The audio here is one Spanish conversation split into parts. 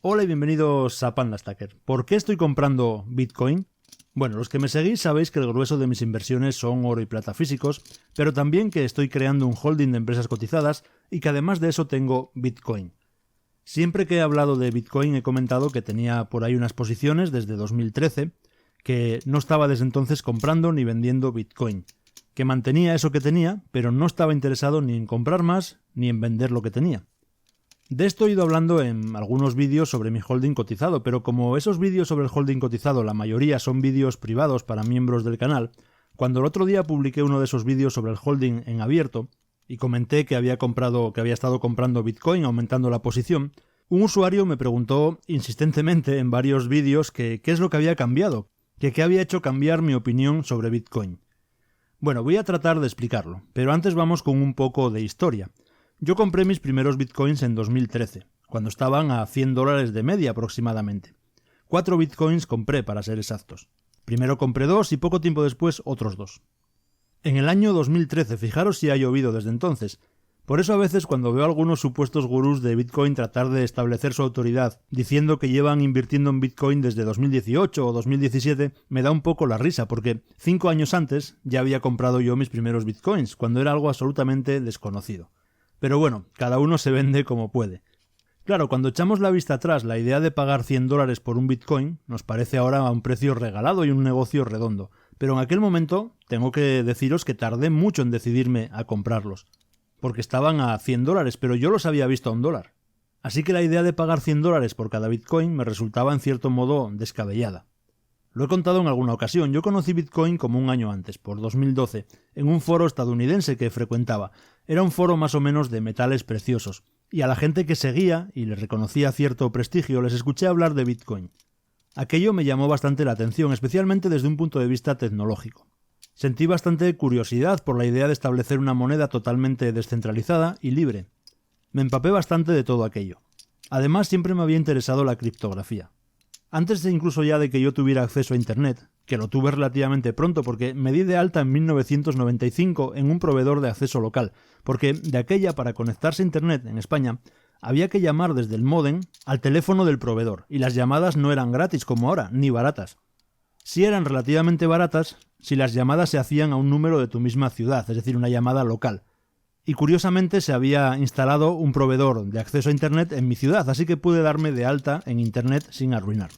Hola y bienvenidos a Panda Stacker. ¿Por qué estoy comprando Bitcoin? Bueno, los que me seguís sabéis que el grueso de mis inversiones son oro y plata físicos, pero también que estoy creando un holding de empresas cotizadas y que además de eso tengo Bitcoin. Siempre que he hablado de Bitcoin he comentado que tenía por ahí unas posiciones desde 2013, que no estaba desde entonces comprando ni vendiendo Bitcoin, que mantenía eso que tenía, pero no estaba interesado ni en comprar más ni en vender lo que tenía. De esto he ido hablando en algunos vídeos sobre mi holding cotizado, pero como esos vídeos sobre el holding cotizado la mayoría son vídeos privados para miembros del canal, cuando el otro día publiqué uno de esos vídeos sobre el holding en abierto y comenté que había estado comprando Bitcoin aumentando la posición, un usuario me preguntó insistentemente en varios vídeos que qué es lo que había cambiado, que qué había hecho cambiar mi opinión sobre Bitcoin. Bueno, voy a tratar de explicarlo, pero antes vamos con un poco de historia. Yo compré mis primeros bitcoins en 2013, cuando estaban a $100 de media aproximadamente. 4 bitcoins compré, para ser exactos. Primero compré 2 y poco tiempo después otros 2. En el año 2013, fijaros si ha llovido desde entonces. Por eso a veces cuando veo a algunos supuestos gurús de Bitcoin tratar de establecer su autoridad, diciendo que llevan invirtiendo en Bitcoin desde 2018 o 2017, me da un poco la risa, porque 5 años antes ya había comprado yo mis primeros bitcoins, cuando era algo absolutamente desconocido. Pero bueno, cada uno se vende como puede. Claro, cuando echamos la vista atrás, la idea de pagar $100 por un Bitcoin nos parece ahora a un precio regalado y un negocio redondo. Pero en aquel momento tengo que deciros que tardé mucho en decidirme a comprarlos. Porque estaban a $100, pero yo los había visto a $1. Así que la idea de pagar $100 por cada Bitcoin me resultaba en cierto modo descabellada. Lo he contado en alguna ocasión, yo conocí Bitcoin como un año antes, por 2012, en un foro estadounidense que frecuentaba. Era un foro más o menos de metales preciosos, y a la gente que seguía y le reconocía cierto prestigio les escuché hablar de Bitcoin. Aquello me llamó bastante la atención, especialmente desde un punto de vista tecnológico. Sentí bastante curiosidad por la idea de establecer una moneda totalmente descentralizada y libre. Me empapé bastante de todo aquello. Además, siempre me había interesado la criptografía. Antes incluso ya de que yo tuviera acceso a Internet, que lo tuve relativamente pronto porque me di de alta en 1995 en un proveedor de acceso local, porque de aquella para conectarse a Internet en España había que llamar desde el módem al teléfono del proveedor, y las llamadas no eran gratis como ahora, ni baratas. Sí eran relativamente baratas si las llamadas se hacían a un número de tu misma ciudad, es decir, una llamada local. Y curiosamente se había instalado un proveedor de acceso a Internet en mi ciudad, así que pude darme de alta en Internet sin arruinar.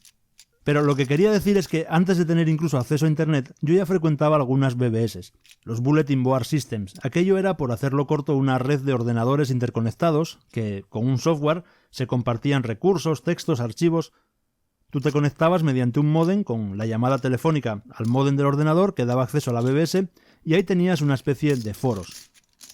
Pero lo que quería decir es que antes de tener incluso acceso a Internet, yo ya frecuentaba algunas BBS, los Bulletin Board Systems. Aquello era, por hacerlo corto, una red de ordenadores interconectados que, con un software, se compartían recursos, textos, archivos. Tú te conectabas mediante un módem con la llamada telefónica al módem del ordenador que daba acceso a la BBS y ahí tenías una especie de foros.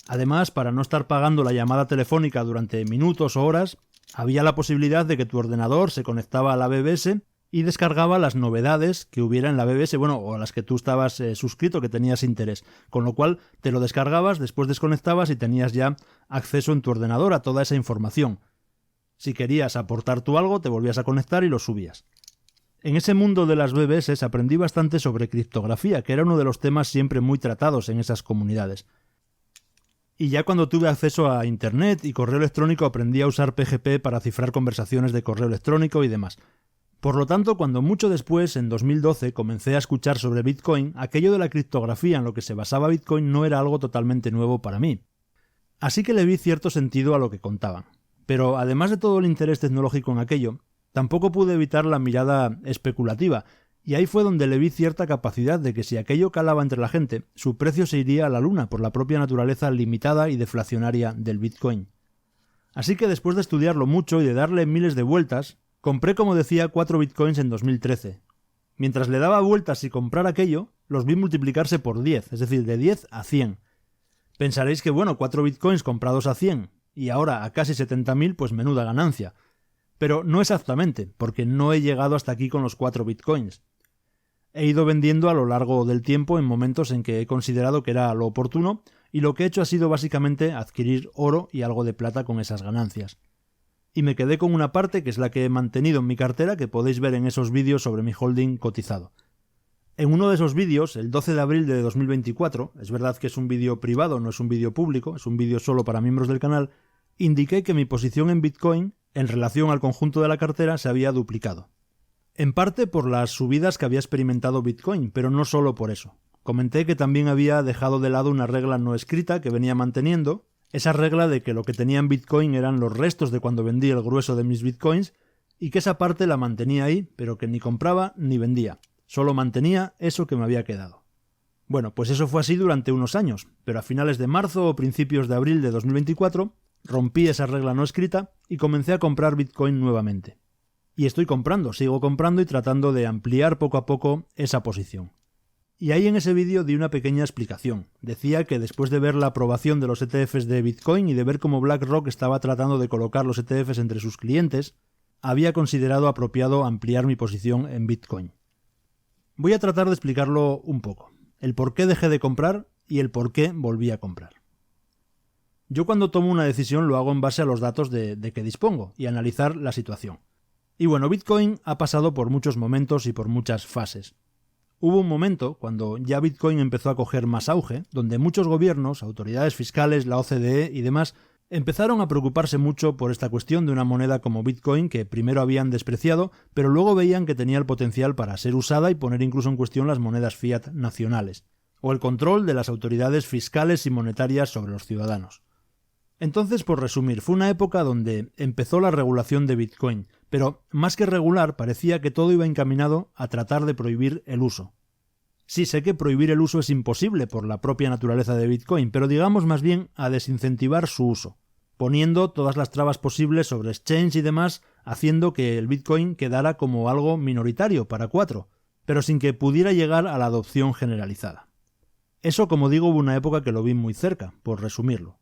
Además, para no estar pagando la llamada telefónica durante minutos o horas, había la posibilidad de que tu ordenador se conectaba a la BBS y descargaba las novedades que hubiera en la BBS, o a las que tú estabas suscrito, que tenías interés. Con lo cual, te lo descargabas, después desconectabas y tenías ya acceso en tu ordenador a toda esa información. Si querías aportar tú algo, te volvías a conectar y lo subías. En ese mundo de las BBS aprendí bastante sobre criptografía, que era uno de los temas siempre muy tratados en esas comunidades. Y ya cuando tuve acceso a Internet y correo electrónico aprendí a usar PGP para cifrar conversaciones de correo electrónico y demás. Por lo tanto, cuando mucho después, en 2012, comencé a escuchar sobre Bitcoin, aquello de la criptografía en lo que se basaba Bitcoin no era algo totalmente nuevo para mí. Así que le vi cierto sentido a lo que contaban. Pero además de todo el interés tecnológico en aquello, tampoco pude evitar la mirada especulativa, y ahí fue donde le vi cierta capacidad de que si aquello calaba entre la gente, su precio se iría a la luna por la propia naturaleza limitada y deflacionaria del Bitcoin. Así que después de estudiarlo mucho y de darle miles de vueltas, compré, como decía, 4 Bitcoins en 2013. Mientras le daba vueltas y comprar aquello, los vi multiplicarse por 10, es decir, de 10 a 100. Pensaréis que 4 Bitcoins comprados a 100 y ahora a casi 70.000, pues menuda ganancia. Pero no exactamente, porque no he llegado hasta aquí con los 4 Bitcoins. He ido vendiendo a lo largo del tiempo en momentos en que he considerado que era lo oportuno, y lo que he hecho ha sido básicamente adquirir oro y algo de plata con esas ganancias. Y me quedé con una parte que es la que he mantenido en mi cartera, que podéis ver en esos vídeos sobre mi holding cotizado. En uno de esos vídeos, el 12 de abril de 2024, es verdad que es un vídeo privado, no es un vídeo público, es un vídeo solo para miembros del canal, indiqué que mi posición en Bitcoin, en relación al conjunto de la cartera, se había duplicado. En parte por las subidas que había experimentado Bitcoin, pero no solo por eso. Comenté que también había dejado de lado una regla no escrita que venía manteniendo, esa regla de que lo que tenía en Bitcoin eran los restos de cuando vendí el grueso de mis Bitcoins, y que esa parte la mantenía ahí, pero que ni compraba ni vendía, solo mantenía eso que me había quedado. Bueno, pues eso fue así durante unos años, pero a finales de marzo o principios de abril de 2024 rompí esa regla no escrita y comencé a comprar Bitcoin nuevamente. Y estoy comprando, sigo comprando y tratando de ampliar poco a poco esa posición. Y ahí en ese vídeo di una pequeña explicación. Decía que después de ver la aprobación de los ETFs de Bitcoin y de ver cómo BlackRock estaba tratando de colocar los ETFs entre sus clientes, había considerado apropiado ampliar mi posición en Bitcoin. Voy a tratar de explicarlo un poco, el por qué dejé de comprar y el por qué volví a comprar. Yo cuando tomo una decisión lo hago en base a los datos de que dispongo y analizar la situación. Y bueno, Bitcoin ha pasado por muchos momentos y por muchas fases. Hubo un momento, cuando ya Bitcoin empezó a coger más auge, donde muchos gobiernos, autoridades fiscales, la OCDE y demás, empezaron a preocuparse mucho por esta cuestión de una moneda como Bitcoin que primero habían despreciado, pero luego veían que tenía el potencial para ser usada y poner incluso en cuestión las monedas fiat nacionales, o el control de las autoridades fiscales y monetarias sobre los ciudadanos. Entonces, por resumir, fue una época donde empezó la regulación de Bitcoin, pero más que regular parecía que todo iba encaminado a tratar de prohibir el uso. Sí, sé que prohibir el uso es imposible por la propia naturaleza de Bitcoin, pero digamos más bien a desincentivar su uso, poniendo todas las trabas posibles sobre exchange y demás, haciendo que el Bitcoin quedara como algo minoritario para 4, pero sin que pudiera llegar a la adopción generalizada. Eso, como digo, hubo una época que lo vi muy cerca, por resumirlo.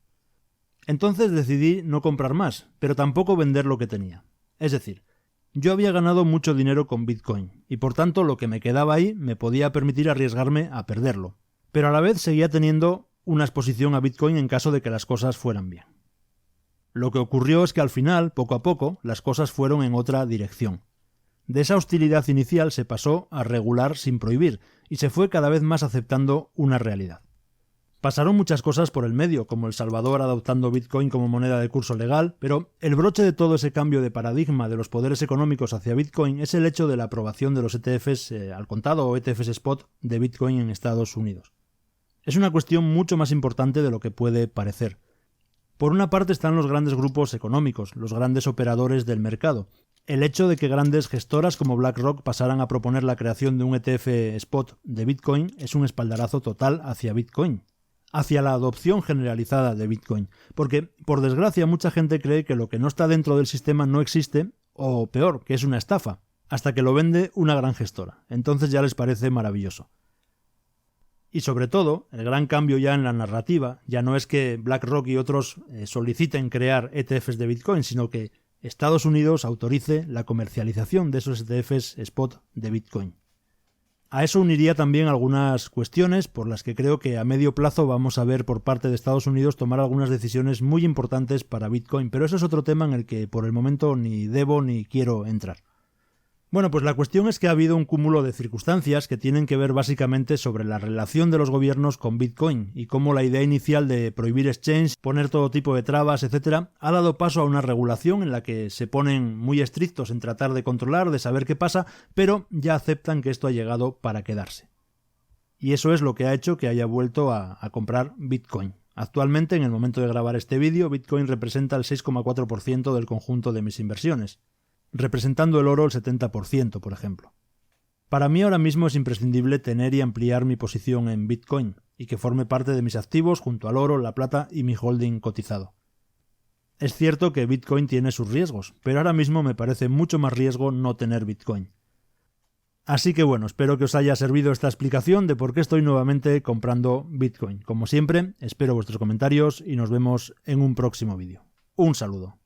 Entonces decidí no comprar más, pero tampoco vender lo que tenía. Es decir, yo había ganado mucho dinero con Bitcoin, y por tanto lo que me quedaba ahí me podía permitir arriesgarme a perderlo, pero a la vez seguía teniendo una exposición a Bitcoin en caso de que las cosas fueran bien. Lo que ocurrió es que al final, poco a poco, las cosas fueron en otra dirección. De esa hostilidad inicial se pasó a regular sin prohibir, y se fue cada vez más aceptando una realidad. Pasaron muchas cosas por el medio, como El Salvador adoptando Bitcoin como moneda de curso legal, pero el broche de todo ese cambio de paradigma de los poderes económicos hacia Bitcoin es el hecho de la aprobación de los ETFs al contado o ETFs spot de Bitcoin en Estados Unidos. Es una cuestión mucho más importante de lo que puede parecer. Por una parte están los grandes grupos económicos, los grandes operadores del mercado. El hecho de que grandes gestoras como BlackRock pasaran a proponer la creación de un ETF spot de Bitcoin es un espaldarazo total hacia Bitcoin, hacia la adopción generalizada de Bitcoin, porque, por desgracia, mucha gente cree que lo que no está dentro del sistema no existe, o peor, que es una estafa, hasta que lo vende una gran gestora. Entonces ya les parece maravilloso. Y sobre todo, el gran cambio ya en la narrativa ya no es que BlackRock y otros soliciten crear ETFs de Bitcoin, sino que Estados Unidos autorice la comercialización de esos ETFs spot de Bitcoin. A eso uniría también algunas cuestiones por las que creo que a medio plazo vamos a ver por parte de Estados Unidos tomar algunas decisiones muy importantes para Bitcoin, pero eso es otro tema en el que por el momento ni debo ni quiero entrar. Bueno, pues la cuestión es que ha habido un cúmulo de circunstancias que tienen que ver básicamente sobre la relación de los gobiernos con Bitcoin y cómo la idea inicial de prohibir exchange, poner todo tipo de trabas, etc., ha dado paso a una regulación en la que se ponen muy estrictos en tratar de controlar, de saber qué pasa, pero ya aceptan que esto ha llegado para quedarse. Y eso es lo que ha hecho que haya vuelto a comprar Bitcoin. Actualmente, en el momento de grabar este vídeo, Bitcoin representa el 6,4% del conjunto de mis inversiones, representando el oro el 70%, por ejemplo. Para mí ahora mismo es imprescindible tener y ampliar mi posición en Bitcoin y que forme parte de mis activos junto al oro, la plata y mi holding cotizado. Es cierto que Bitcoin tiene sus riesgos, pero ahora mismo me parece mucho más riesgo no tener Bitcoin. Así que bueno, espero que os haya servido esta explicación de por qué estoy nuevamente comprando Bitcoin. Como siempre, espero vuestros comentarios y nos vemos en un próximo vídeo. Un saludo.